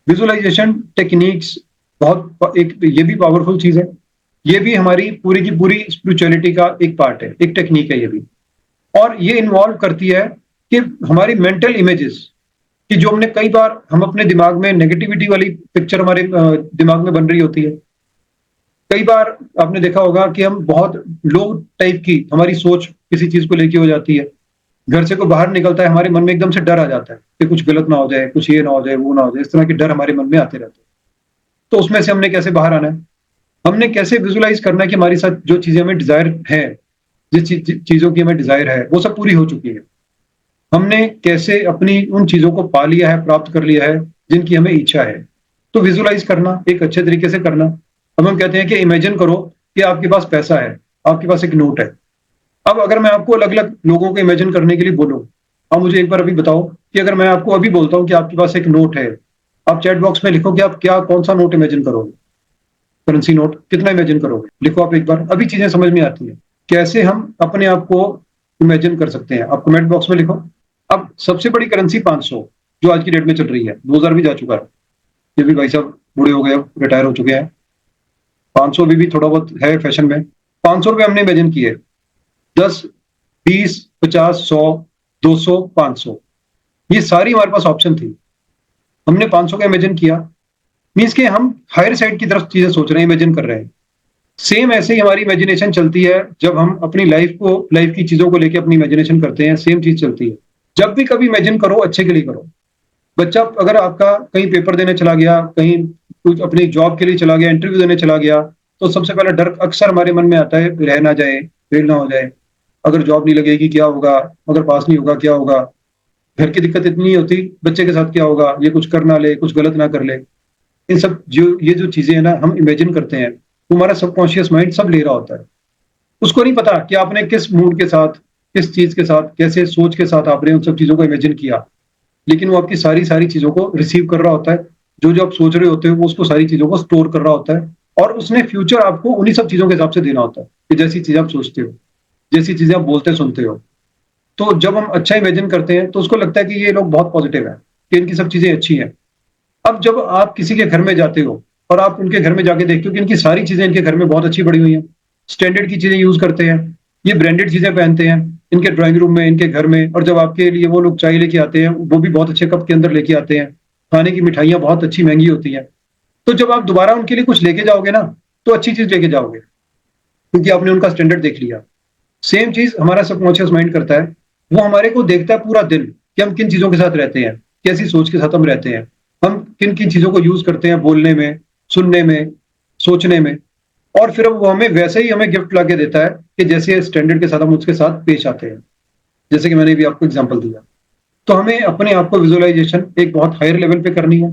Visualisation techniques बहुत एक ये भी पावरफुल चीज है। ये भी हमारी पूरी की पूरी स्पिरिचुअलिटी का एक पार्ट है, एक टेक्निक है ये भी। और ये इन्वॉल्व करती है कि हमारी मेंटल इमेजेस कि जो हमने कई बार हम अपने दिमाग में नेगेटिविटी वाली पिक्चर हमारे दिमाग में बन रही होती है। कई बार आपने देखा होगा कि हम बहुत लो टाइप की हमारी सोच किसी चीज को लेके हो जाती है। घर से कोई बाहर निकलता है, हमारे मन में एकदम से डर आ जाता है कि कुछ गलत ना हो जाए, कुछ ये ना हो जाए, वो ना हो जाए। इस तरह के डर हमारे मन में आते रहते हैं। तो उसमें से हमने कैसे बाहर आना है? हमने कैसे विजुलाइज करना है कि हमारे साथ जो चीजें हमें डिजायर है, जिस चीजों की हमें डिजायर है, वो सब पूरी हो चुकी है। हमने कैसे अपनी उन चीजों को पा लिया है, प्राप्त कर लिया है जिनकी हमें इच्छा है। तो विजुलाइज करना एक अच्छे तरीके से करना। अब हम कहते हैं कि इमेजिन करो कि आपके पास पैसा है, आपके पास एक नोट है। अब अगर मैं आपको अलग अलग लोगों को इमेजिन करने के लिए बोलूं, आप मुझे एक बार अभी बताओ कि अगर मैं आपको अभी बोलता हूं कि आपके पास एक नोट है, आप चैट बॉक्स में लिखो कि आप क्या कौन सा नोट इमेजिन करोगे। करेंसी नोट कितना इमेजिन करोगे, लिखो आप एक बार। अभी चीजें समझ में आती है कैसे हम अपने आप को इमेजिन कर सकते हैं। आप कमेंट बॉक्स में लिखो। अब सबसे बड़ी करेंसी 500 जो आज की डेट में चल रही है, 2000 भी जा चुका है। ये भी भाई साहब बूढ़े हो गए, अब रिटायर हो चुके हैं। 500 भी थोड़ा बहुत है फैशन में। 500 रुपये हमने इमेजिन किए। 10, 20, 50, 100, 200, 500, ये सारी हमारे पास ऑप्शन थी। हमने 500 का इमेजिन किया। मीन्स के हम हायर साइड की तरफ चीजें सोच रहे हैं, इमेजिन कर रहे हैं। सेम ऐसे ही हमारी इमेजिनेशन चलती है जब हम अपनी लाइफ की चीजों को लेकर अपनी इमेजिनेशन करते हैं। सेम चीज चलती है। जब भी कभी इमेजिन करो, अच्छे के लिए करो। बच्चा अगर आपका कहीं पेपर देने चला गया, कहीं कुछ अपनी जॉब के लिए चला गया, इंटरव्यू देने चला गया, तो सबसे पहला डर अक्सर हमारे मन में आता है, रह ना जाए, फेल ना हो जाए, अगर जॉब नहीं लगेगी क्या होगा, अगर पास नहीं होगा क्या होगा, घर की दिक्कत इतनी नहीं होती, बच्चे के साथ क्या होगा, ये कुछ कर ना ले, कुछ गलत ना कर ले। इन सब ये जो चीजें हैं ना, हम इमेजिन करते हैं, तो हमारा सबकॉन्शियस माइंड सब ले रहा होता है। उसको नहीं पता कि आपने किस मूड के साथ, किस चीज के साथ, कैसे सोच के साथ आपने उन सब चीजों को इमेजिन किया। लेकिन वो आपकी सारी सारी चीजों को रिसीव कर रहा होता है। जो जो आप सोच रहे होते हो, वो उसको सारी चीजों को स्टोर कर रहा होता है। और उसने फ्यूचर आपको उन्हीं सब चीजों के हिसाब से देना होता है कि जैसी चीजें आप सोचते हो, जैसी चीजें आप बोलते सुनते हो। तो जब हम अच्छा इमेजिन करते हैं तो उसको लगता है कि ये लोग बहुत पॉजिटिव है, कि इनकी सब चीजें अच्छी हैं। अब जब आप किसी के घर में जाते हो और आप उनके घर में जाके देखते हो कि इनकी सारी चीजें इनके घर में बहुत अच्छी पड़ी हुई हैं, स्टैंडर्ड की चीजें यूज करते हैं, ये ब्रांडेड चीजें पहनते हैं, इनके ड्राइंग रूम में, इनके घर में। और जब आपके लिए वो लोग चाय लेके आते हैं, वो भी बहुत अच्छे कप के अंदर लेके आते हैं। खाने की मिठाइयाँ बहुत अच्छी महंगी होती हैं। तो जब आप दोबारा उनके लिए कुछ लेके जाओगे ना, तो अच्छी चीज लेके जाओगे, क्योंकि आपने उनका स्टैंडर्ड देख लिया। सेम चीज हमारा सबकॉन्शियस माइंड करता है। वो हमारे को देखता है पूरा दिन कि हम किन चीजों के साथ रहते हैं, कैसी सोच के साथ हम रहते हैं, हम किन किन चीजों को यूज करते हैं बोलने में, सुनने में, सोचने में। और फिर वो हमें वैसे ही हमें गिफ्ट ला के देता है कि जैसे स्टैंडर्ड के साथ हम उसके साथ पेश आते हैं। जैसे कि मैंने भी आपको एग्जांपल दिया। तो हमें अपने आप को विजुअलाइजेशन एक बहुत हायर लेवल पे करनी है।